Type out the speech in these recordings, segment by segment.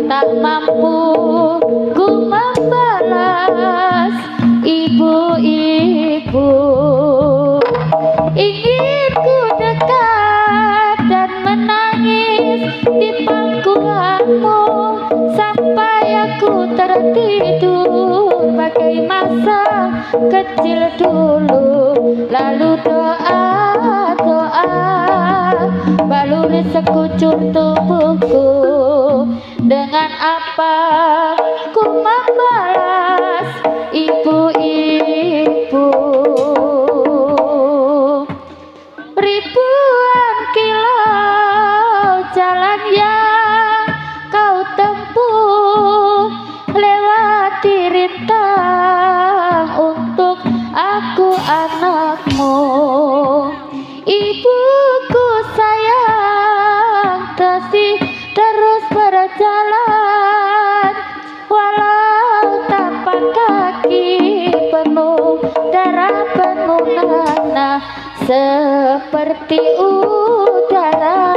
tak mampu ku membalas. Ibu-ibu ingin ku dekat dan menangis di pangkuanmu sampai aku tertidur bagai masa kecil dulu. Lalu doa-doa baluri sekucur tubuhku, dengan apa ku membalas. Ibu-ibu ribuan kilo jalan yang kau tempuh, lewati rintang untuk aku anakmu. Ibuku sayang, masih terus berjalan walau tapak kaki penuh darah penuh nanah seperti udara.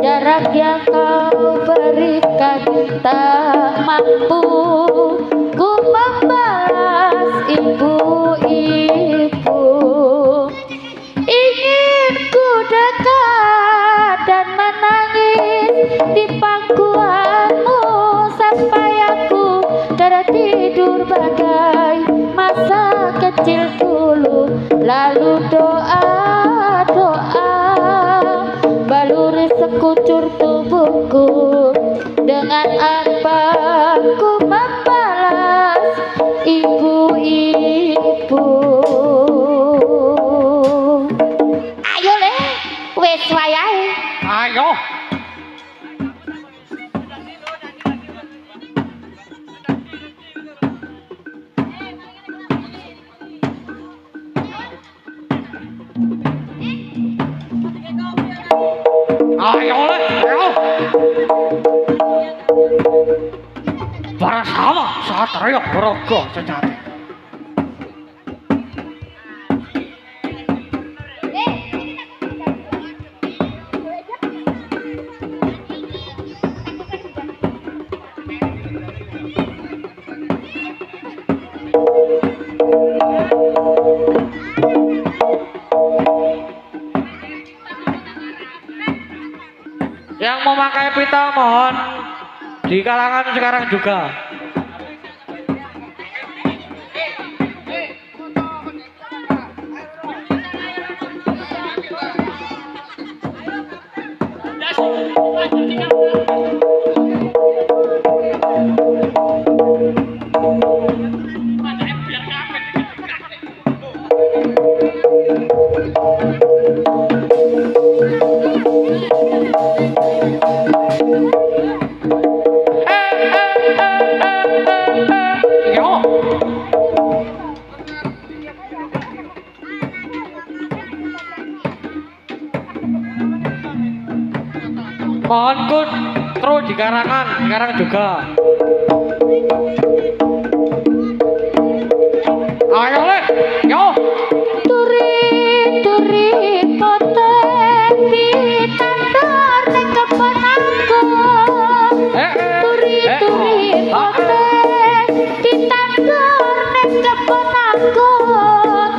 Jarak yang kau berikan tak mampu ku membalas. Ibu-ibu ingin ku dekat dan menangis di pangkuanmu sampai aku tertidur bagai masa kecil dulu. Lalu doa-doa baluri sekucur tubuhku, dengan apa ku membalas. Ibu-ibu ayo le wis wayahe. Ayo. Ayo le, ayo. Para sama satria Braga sejati. Yang memakai pita mohon di kalangan sekarang juga. Mohon kut terus di karangan sekarang juga. Ayo le, yo. Turi-turi potek ditandor ning kebon aku. Turi-turi potek ditandor ning kebon aku.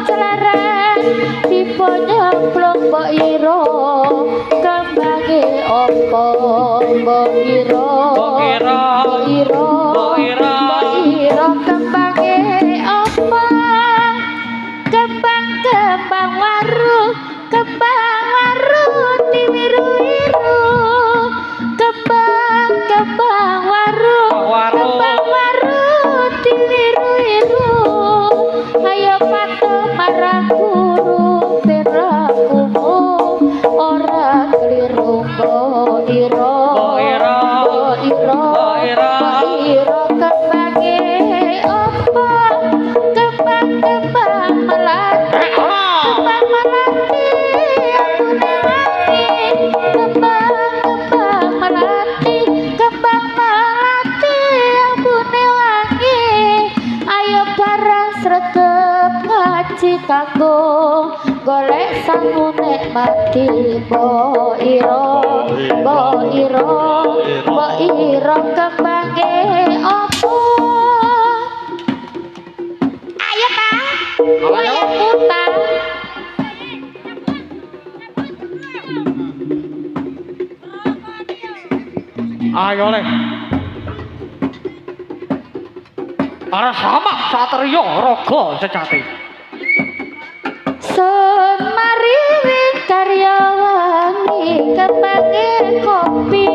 Celeren diponyoplok mbok ira kembange opo mbok ira. Mbok ira kembange opo. Kembang waru tiwiru-wiru. Kembang waru tiwiru-wiru. Ayo patuh marang guru pirakumu, ora keliru mbok ira. aji kanggo golek sangune mati mbok ira kembange opo ayo ta ayo putar ayo le para sama satrio raga sejati semari karyawangi kembange kopi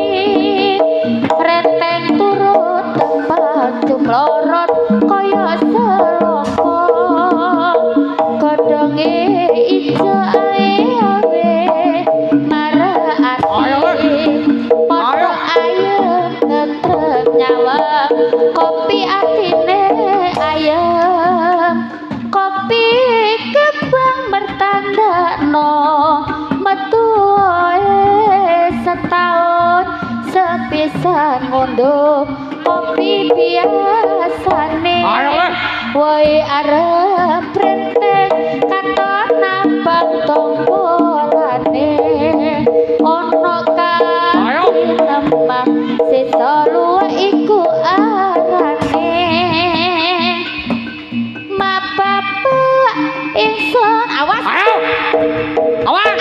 reteng turut tempat jumlorot kaya seloko kodonge ijo ae marane padha ayem tentrem nyawa kopi atine ayem kopi kembang mertandakno metu setahun sepisan ngunduh kopi biasane woi arep prenteng katon nambang tompolane ono kang nembang sisa luwih iku arane mabapak ingsun awas awas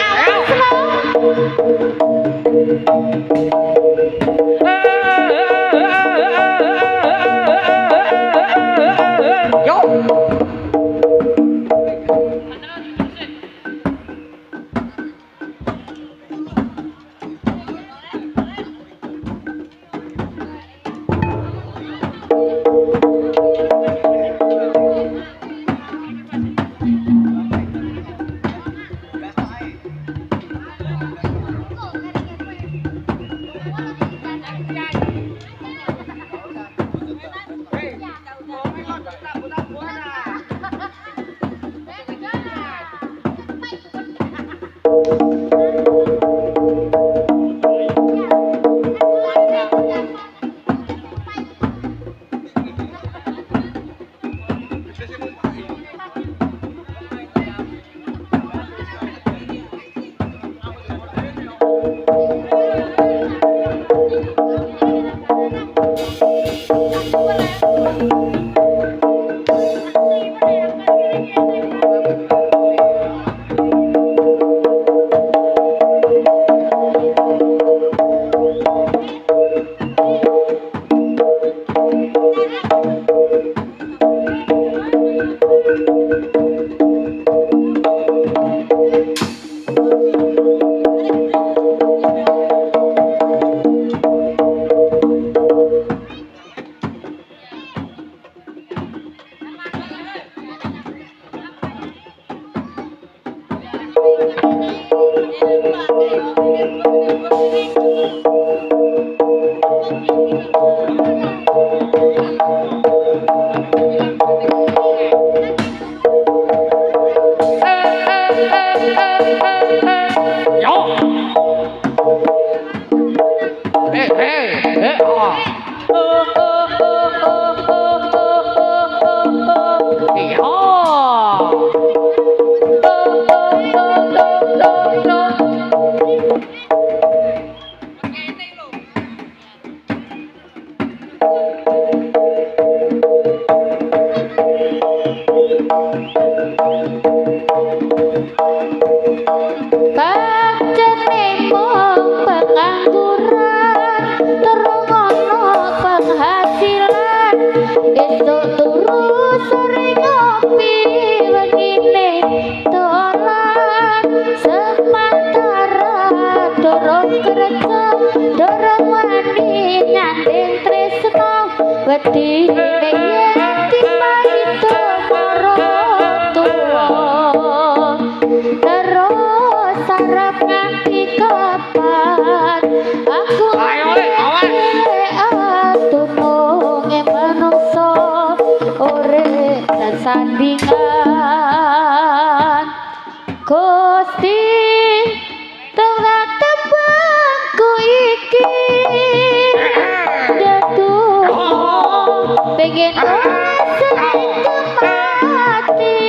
yo sandingan Gusti tengah tembangku iki dadu pengen ora mati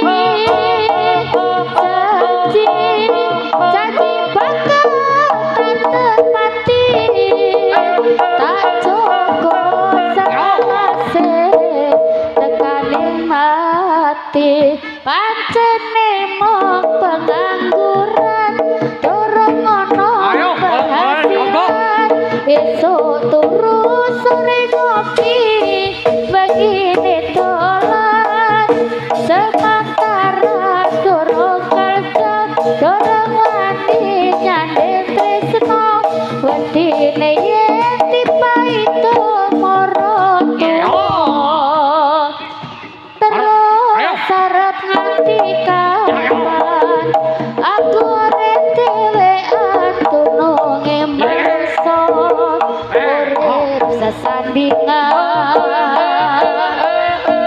tandingan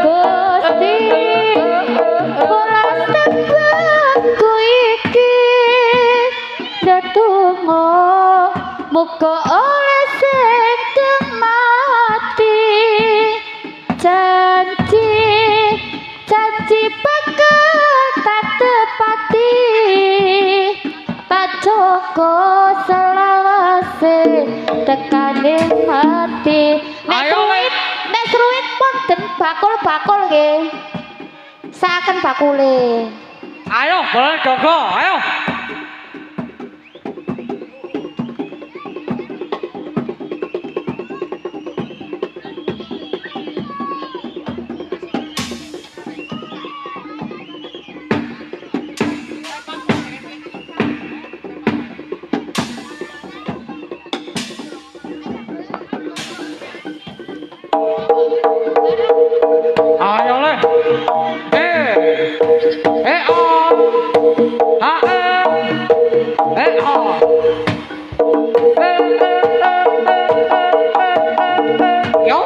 Gusti bolas tembangku iki ndedonga muga oleh sing mati janji janji bakal tak tepati Pak Joko selawase tekane mati nek seruit wonten bakul-bakul nggih saken bakule ayo bolen Joko ayo ayo le yo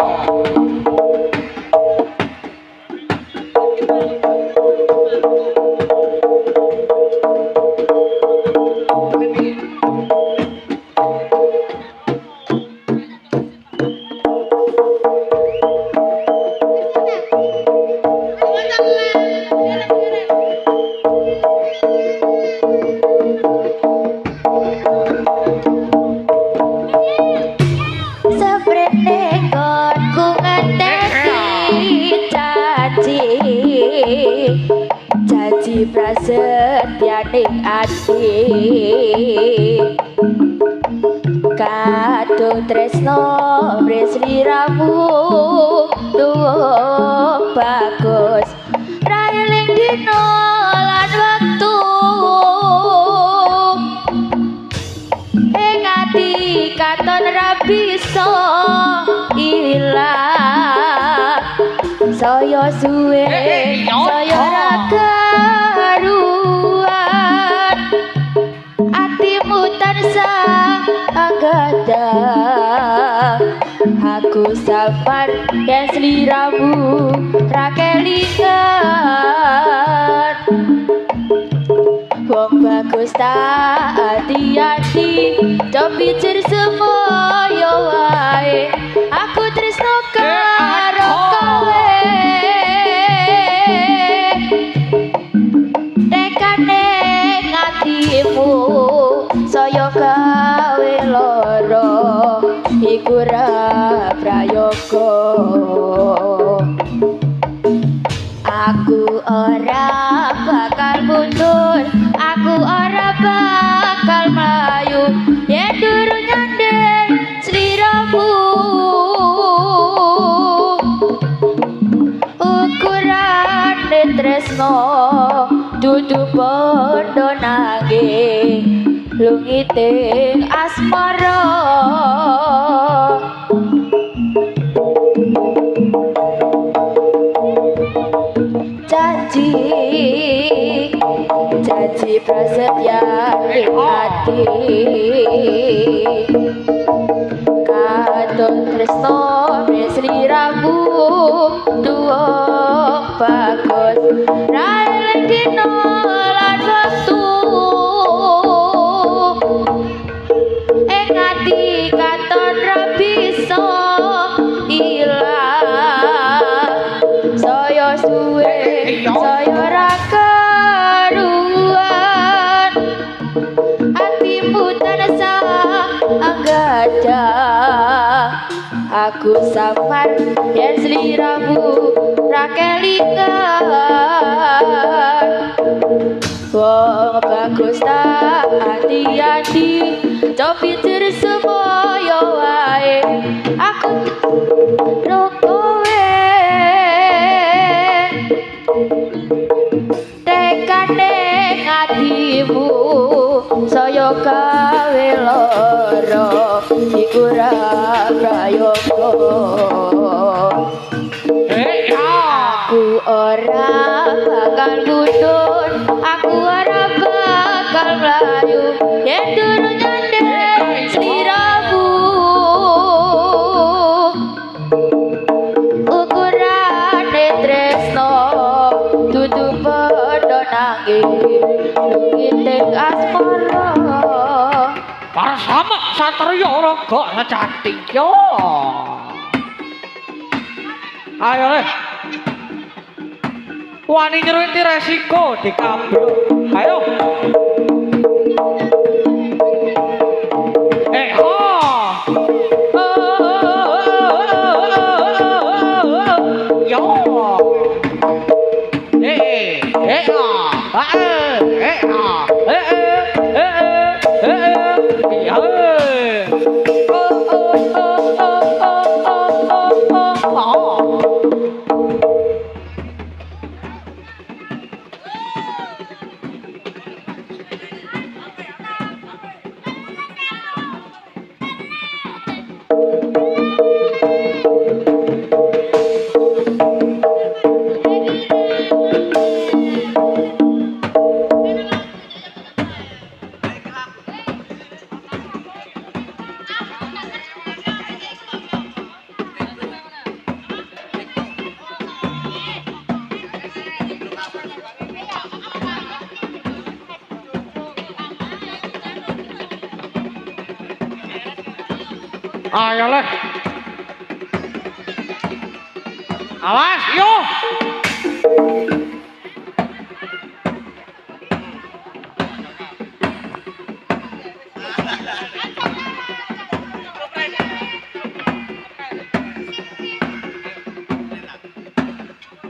janji prasetyaning ati kadung tresno sliramu duwung bagus railing dino lan wektu ing ati katon ra bisa ilang saya suwe saya ra karuan atimu tansah anggadang aku samar yen sliramu ra kelingan wong bagus tak hati-hati cobi cer semoyo wae aku tresno karo kowe tekane ngatimu saya gawe loro iku ra prayoga aku ora bakal mundur aku ora bakal mlayu yen durung nyandeng sliramu ukurane tresno dudu bondo nanging lungiting asmara janji janji prasetyaning ati kadung tresno sliramu duwung bagus railing dino lan wektu ing ati katon ra bisa ilang saya suwe saya ra karuan atimu tansah anggadang aku samar yen sliramu ra kelingan wong bagus tak hati-hati cobi cer semoyo wae aku ro kowe tekane ngatimu saya gawe loro iku ra prayoga aku ora bakal mundur aku ora bakal mlayu yen durung nyandeng sliramu Satrio Raga Secatya. Ayo le. Wani nyruwiti resiko dikabul. Ayo. Ayo le. Awas, yo.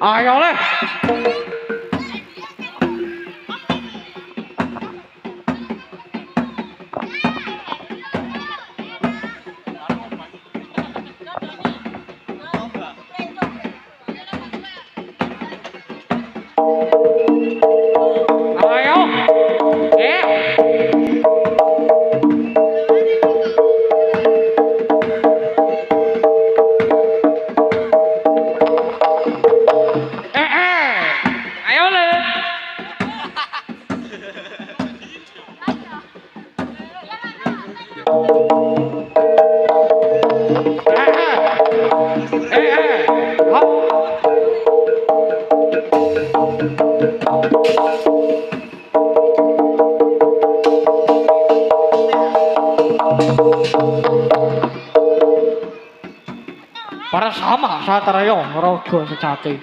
Ayo le. Para sama Satrio Raga Secatya.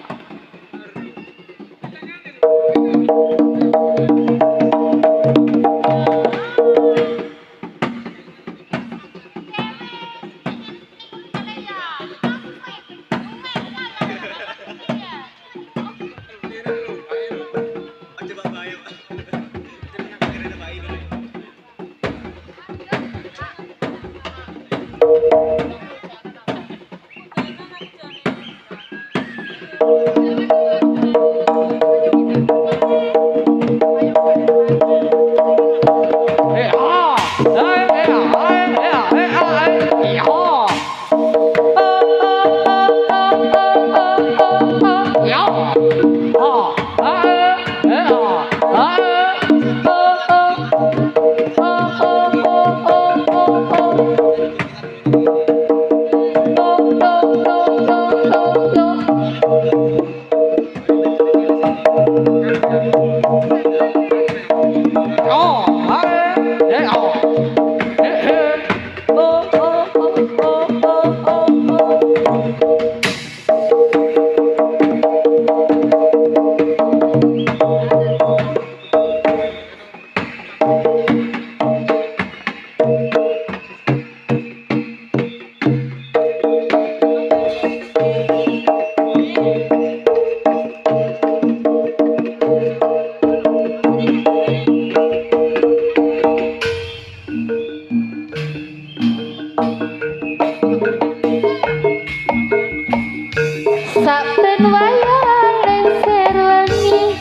Saben wayah lengser wengi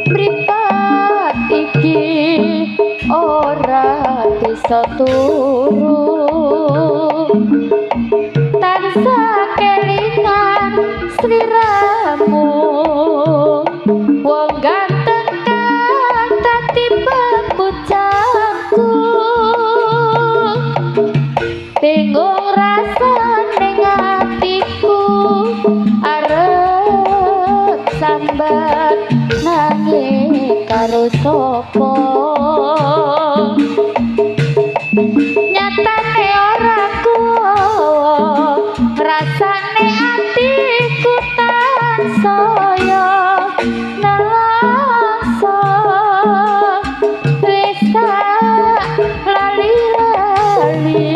mripat iki ora bisa turu tansah kelingan sliramu wong ganteng kang dadi pepucangku bingung rasane atiku arep sambat nanging karo sapa rasane atiku tansaya nelasa wis tak lali-lali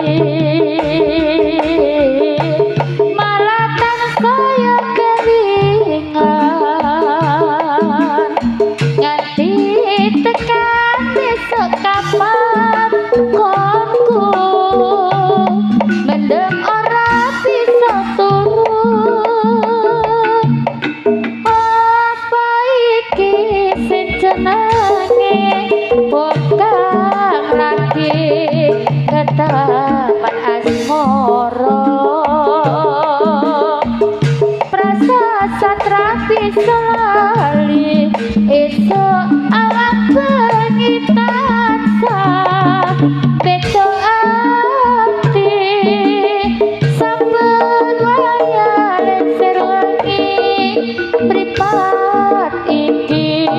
malah tansaya kelingan nganti tekan besok kapan konku mendem ora bisa turun apa iki sing jenenge wong kang lagi ketapan asmara prasasat rapi selali esok awak bengi tansah beto ati saben wayah lenser wengi mripat iki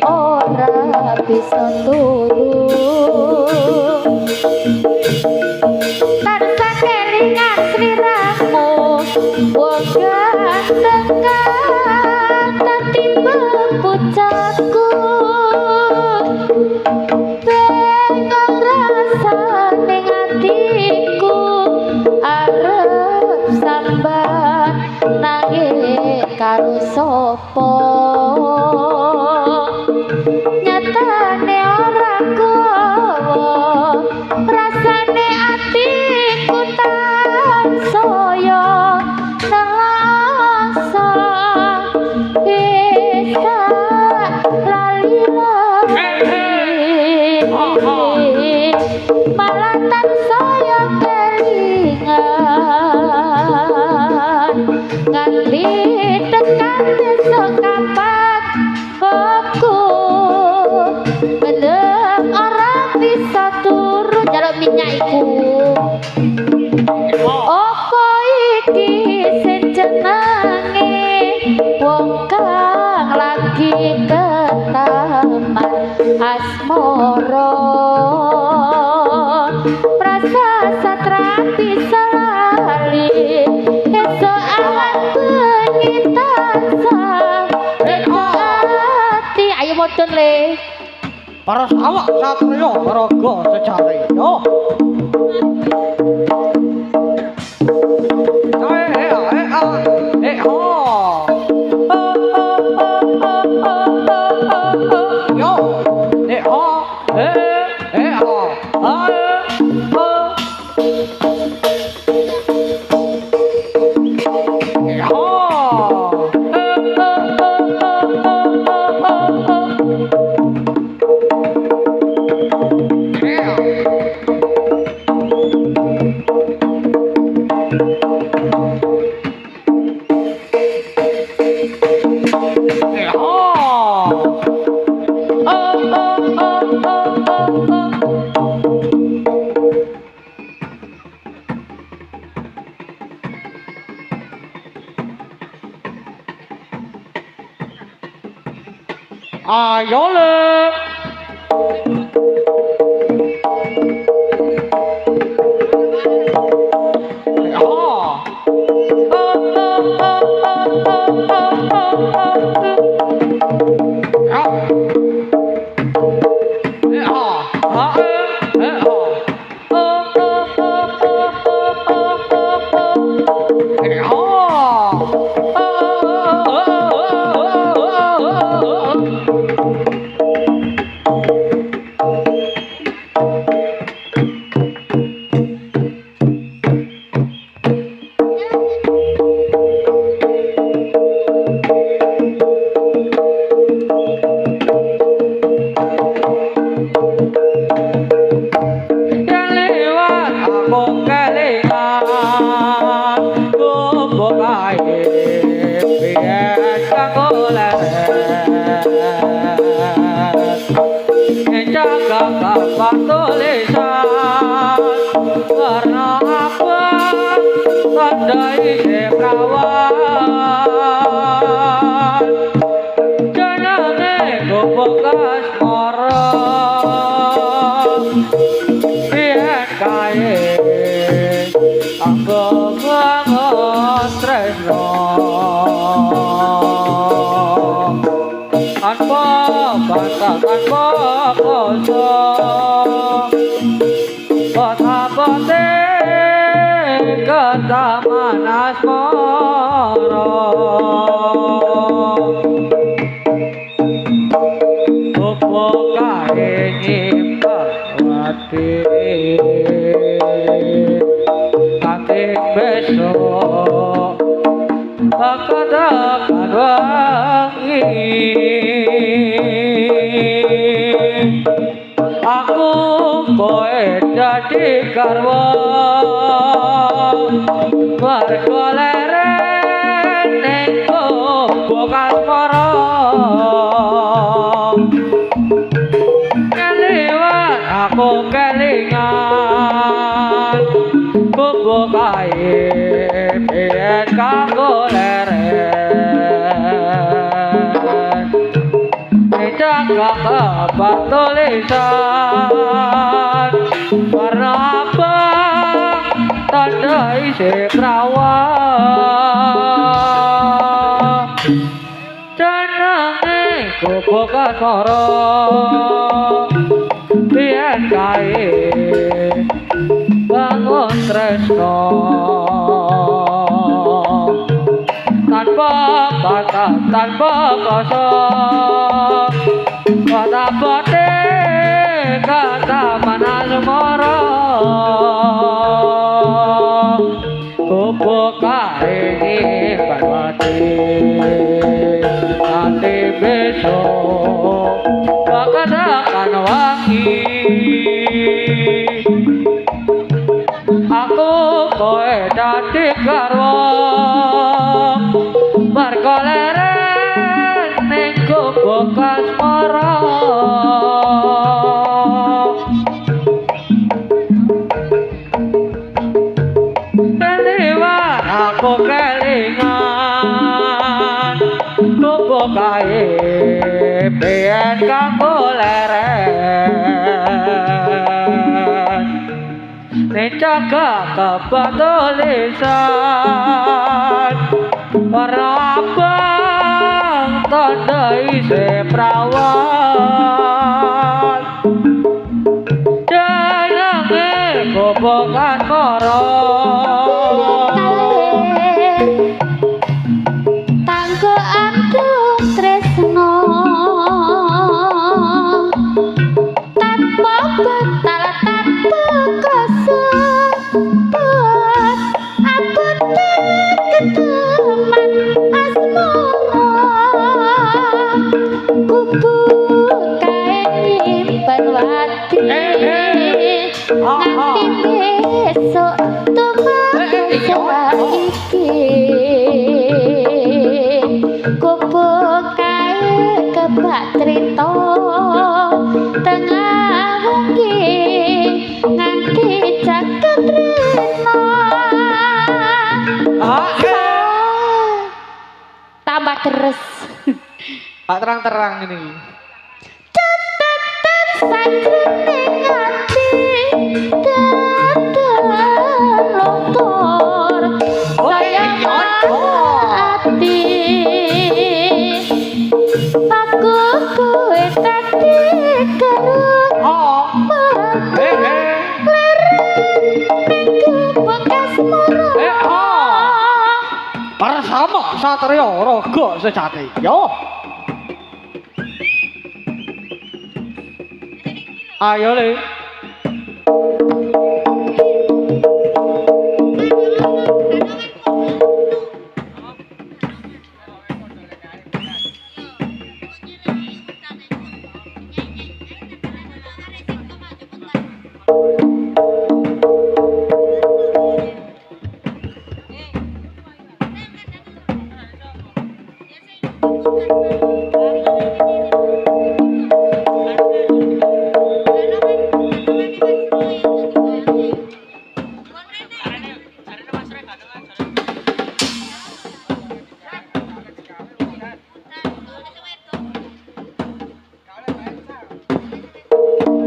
ora bisa turun tansah kelingan sliramu wong ganteng dadi pepucatku bengong rasane atiku arep sambat nangis karo sapa nyatane ora kowo rasane atiku tansaya nelasa bisa lali-lali malah tansaya kelingan nganti tekan besok kapan aku mendem ora bisa turun jaluk minyak iku apa iki sing jenenge wong kang lagi ketaman asmara prasasat rapi selali esok awak bengi tansah ati ayo modon le Para awak satria raga sejare yo. Ayo le. Anggo tresno tanpa batas tanpa koso bote ketaman asmara opo kae nyipawati ati besok kadakan wangi aku kowe dadi garwa warga leren ning bokas para keliwat aku kelingan kubu kae biyen kanggo leren jaga kabar tulisan warna abang tanda isi perawan jenenge kubu kasmara biyen kae bangun tresno tanpa batas tanpa koso kata bote kata mana semara kubu kae nyimpanwati nanti besok kadakan wangi aku kowe dadi garwa marga leren ning kubu kasmara keliwat aku kelingan kubu kae biyen kanggo leren jaga kabar tulisan warna abang tanda isi perawan jenenge kubu kasmara tanggo antuk tresno tanpa batal tanpa koso aku keteman asmara kubu kae nyimpanwati nganti besok tuman iki kubu kae kebak trito tengah wengi nganti jaket rena tambah deres terang-terang ini cetetan sakrening ati dadal lotor sayang ati aku kowe dadi garwa para sama satria raga sejati yo ayo le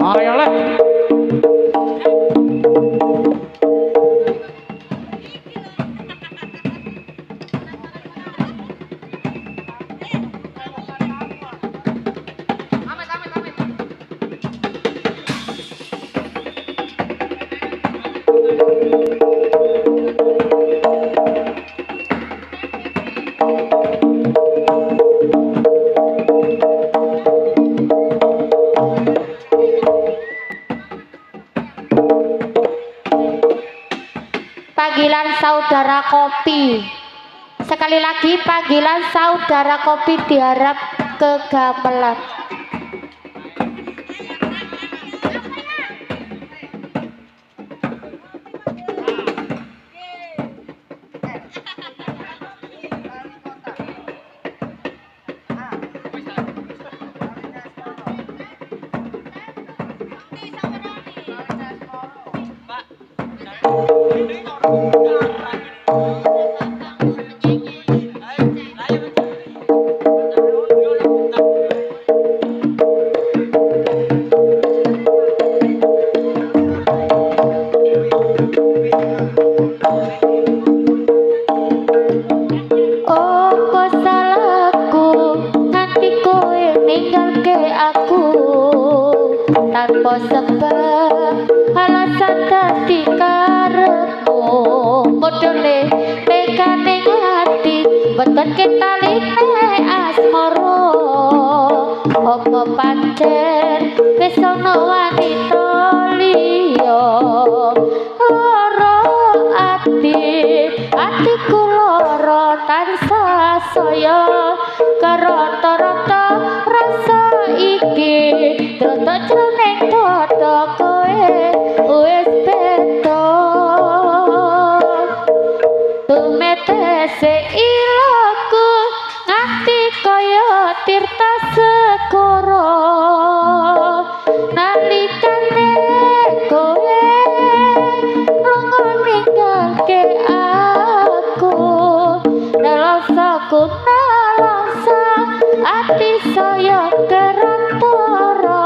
ayo le saudara kopi. Sekali lagi panggilan saudara kopi diharap kegamelan. Tanpa sebab alasan dadi karepmu modele tekane ati mboten ketaline asmara apa pancen wis ana wanita liya lara atiku lara tansah saya karata-rata rasa iki tetek jroning dada kowe wis beda tumetese ilaku nganti kaya tirta segara nalikane kowe lunga ninggalke aku nelasaku nalasa ati saya kerata-rata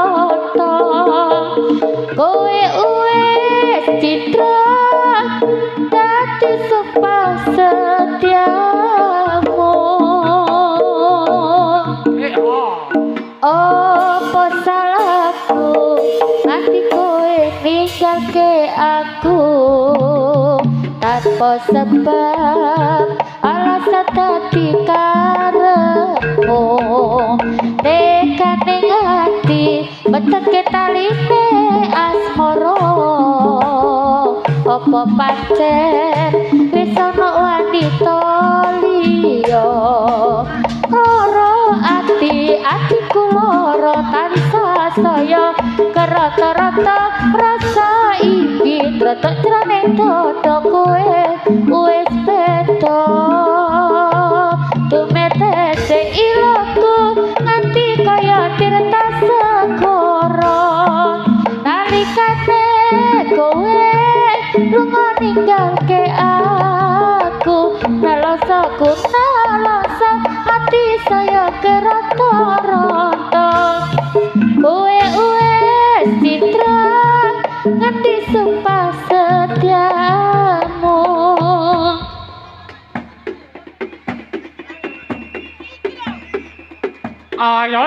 kowe wis citra dadi sumpah setiamu apa salahku nganti kowe ninggalke aku tanpa sebab alasan dadi karepmu tekane ati beteke taline asmara apa pancen wis ana wanita liya lara atiku lara tansah saya kerata-rata rasa iki tretek jroning dada kowe wis beda tumetese ilaku nganti kaya tirta segara nalikane kowe lunga ninggalke aku nalasaku nalasa hati saya kerata-rata kowe wis citra nganti sumpah setiamu. Ayo.